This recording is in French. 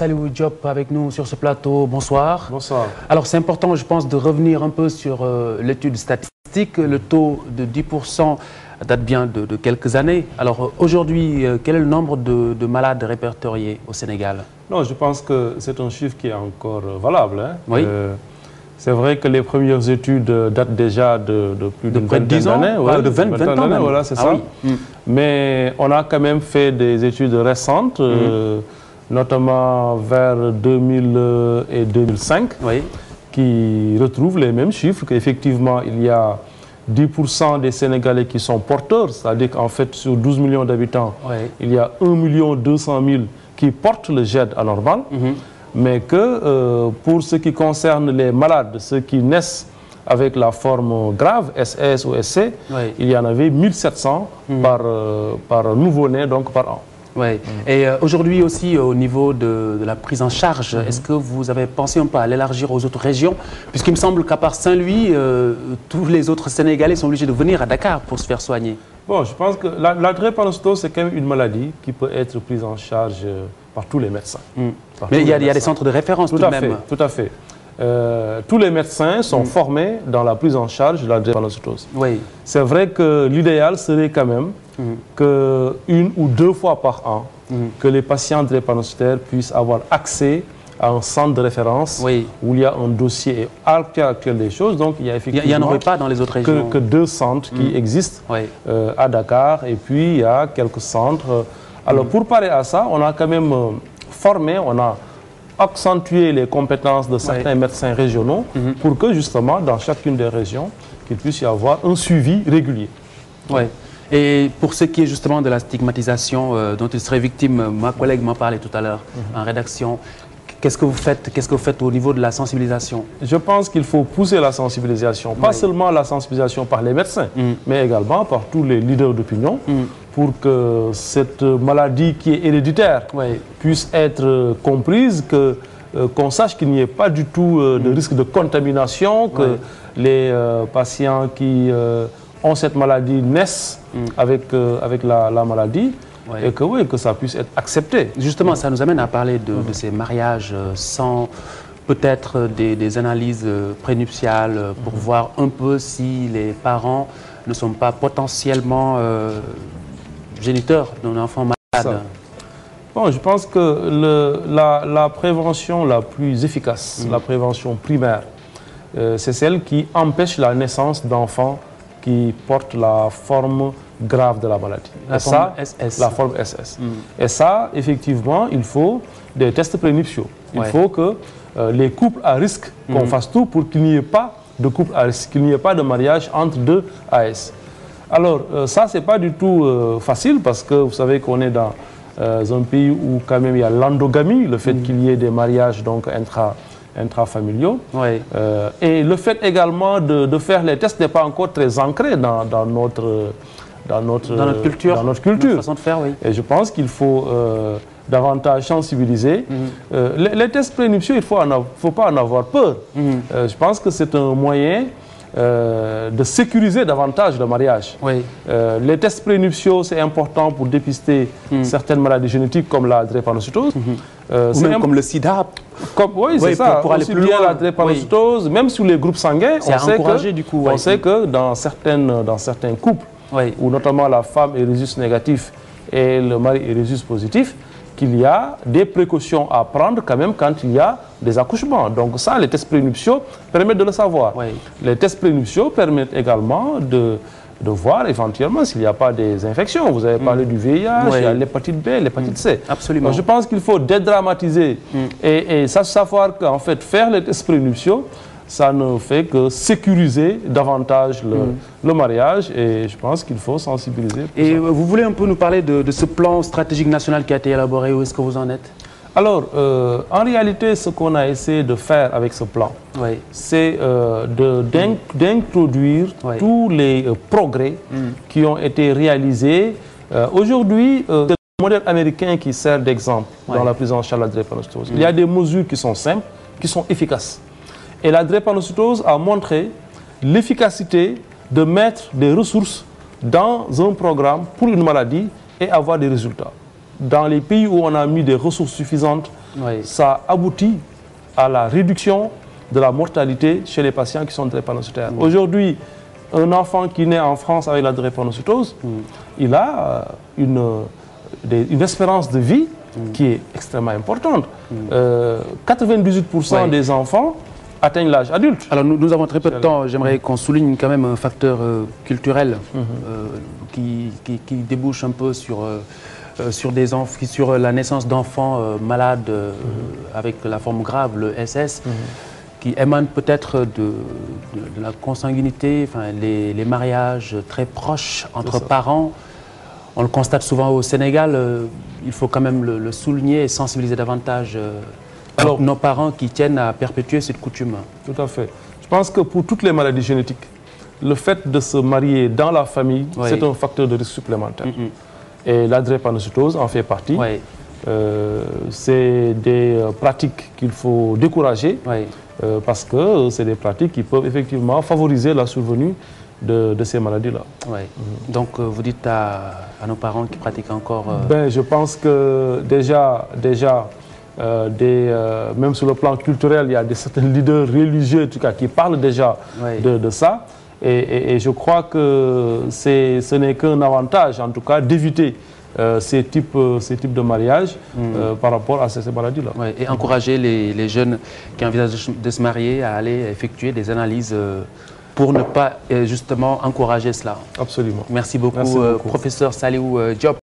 Salihou Diop avec nous sur ce plateau. Bonsoir. Bonsoir. Alors c'est important, je pense, de revenir un peu sur l'étude statistique. Le taux de 10% date bien de quelques années. Alors aujourd'hui, quel est le nombre de malades répertoriés au Sénégal? Non, je pense que c'est un chiffre qui est encore valable. Hein. Oui. C'est vrai que les premières études datent déjà de plus d'une vingtaine d'années. Ouais, de 20 ans même. Voilà, c'est ça. Oui. Mais on a quand même fait des études récentes, notamment vers 2000 et 2005, oui, qui retrouvent les mêmes chiffres, qu'effectivement, il y a 10% des Sénégalais qui sont porteurs, c'est-à-dire qu'en fait, sur 12 millions d'habitants, oui, il y a 1 200 000 qui portent le GED anormal, mais que pour ce qui concerne les malades, ceux qui naissent avec la forme grave, SS ou SC, oui, il y en avait 1700 par nouveau-né, donc par an. Oui. Et aujourd'hui aussi, au niveau de la prise en charge, est-ce que vous avez pensé un peu à l'élargir aux autres régions? Puisqu'il me semble qu'à part Saint-Louis, tous les autres Sénégalais sont obligés de venir à Dakar pour se faire soigner. Bon, je pense que la drépanocytose, c'est quand même une maladie qui peut être prise en charge par tous les médecins. Mais il y a des centres de référence tout de même. Tout à fait. Tous les médecins sont formés dans la prise en charge de la drépanocytose. Oui. C'est vrai que l'idéal serait quand même que 1 ou 2 fois par an, que les patients drépanocytaires puissent avoir accès à un centre de référence, oui, où il y a un dossier actuel des choses. Donc il y a effectivement... Il n'y en aurait pas dans les autres régions. Que 2 centres qui existent, oui, à Dakar, et puis il y a quelques centres. Alors pour parer à ça, on a quand même formé, on a accentuer les compétences de certains médecins régionaux pour que justement dans chacune des régions, qu'il puisse y avoir un suivi régulier. Oui. Et pour ce qui est justement de la stigmatisation dont il serait victime, ma collègue m'en parlait tout à l'heure en rédaction. Qu'est-ce que vous faites au niveau de la sensibilisation? Je pense qu'il faut pousser la sensibilisation, pas seulement la sensibilisation par les médecins, mais également par tous les leaders d'opinion, pour que cette maladie qui est héréditaire puisse être comprise, qu'on sache qu'il n'y ait pas du tout de risque de contamination, que les patients qui ont cette maladie naissent avec la maladie. Oui. Et que ça puisse être accepté. Justement, ça nous amène à parler de ces mariages sans peut-être des analyses prénuptiales pour voir un peu si les parents ne sont pas potentiellement géniteurs d'un enfant malade. Bon, je pense que la prévention la plus efficace, la prévention primaire, c'est celle qui empêche la naissance d'enfants qui portent la forme grave de la maladie. La forme SS. La forme SS. Et ça, effectivement, il faut des tests prénuptiaux. Il faut que les couples à risque, qu'on fasse tout pour qu'il n'y ait pas de couple à risque, qu'il n'y ait pas de mariage entre 2 AS. Alors, ça, c'est pas du tout facile parce que vous savez qu'on est dans un pays où quand même il y a l'endogamie, le fait qu'il y ait des mariages donc intrafamiliaux. Oui. Et le fait également de faire les tests n'est pas encore très ancré dans notre culture. Dans notre façon de faire, oui. Et je pense qu'il faut davantage sensibiliser. Les tests prénuptiaux, il ne faut pas en avoir peur. Je pense que c'est un moyen de sécuriser davantage le mariage. Oui. Les tests prénuptiaux, c'est important pour dépister certaines maladies génétiques comme la drépanocytose. Ou même comme le sida. Oui, c'est ça. Pour aller plus loin. La drépanocytose, même sur les groupes sanguins, on sait que dans certains couples, où notamment la femme est rhésus négatif et le mari est rhésus positif, qu'il y a des précautions à prendre quand même quand il y a des accouchements. Donc ça, les tests prénuptiaux permettent de le savoir. Oui. Les tests prénuptiaux permettent également de voir éventuellement s'il n'y a pas des infections. Vous avez parlé du VIH, il y a l'hépatite B, l'hépatite C. Absolument. Donc je pense qu'il faut dédramatiser et savoir qu'en fait, faire les tests prénuptiaux, ça ne fait que sécuriser davantage le mariage et je pense qu'il faut sensibiliser. Et vous voulez un peu nous parler de ce plan stratégique national qui a été élaboré, où est-ce que vous en êtes? Alors, en réalité, ce qu'on a essayé de faire avec ce plan, c'est d'introduire tous les progrès qui ont été réalisés. Aujourd'hui, c'est le modèle américain qui sert d'exemple dans la prise en charge de la drépanocytose. Il y a des mesures qui sont simples, qui sont efficaces. Et la drépanocytose a montré l'efficacité de mettre des ressources dans un programme pour une maladie et avoir des résultats. Dans les pays où on a mis des ressources suffisantes, ça aboutit à la réduction de la mortalité chez les patients qui sont drépanocytaires. Aujourd'hui, un enfant qui naît en France avec la drépanocytose, il a une espérance de vie qui est extrêmement importante. 98% des enfants atteignent l'âge adulte. Alors nous avons très peu de temps. J'aimerais qu'on souligne quand même un facteur culturel qui débouche un peu sur la naissance d'enfants malades avec la forme grave, le SS, qui émane peut-être de la consanguinité, enfin, les mariages très proches entre parents. On le constate souvent au Sénégal. Il faut quand même le souligner et sensibiliser davantage nos parents qui tiennent à perpétuer cette coutume. Tout à fait. Je pense que pour toutes les maladies génétiques, le fait de se marier dans la famille, c'est un facteur de risque supplémentaire. Et la drépanocytose en fait partie. C'est des pratiques qu'il faut décourager parce que c'est des pratiques qui peuvent effectivement favoriser la survenue de ces maladies-là. Donc vous dites à nos parents qui pratiquent encore... Je pense que déjà même sur le plan culturel, il y a certains leaders religieux en tout cas, qui parlent déjà de ça. Et je crois que ce n'est qu'un avantage, en tout cas, d'éviter ces types de mariages par rapport à ces maladies-là. Et encourager les jeunes qui envisagent de se marier à aller effectuer des analyses pour ne pas justement encourager cela. Absolument. Merci beaucoup, professeur Saliou Diop.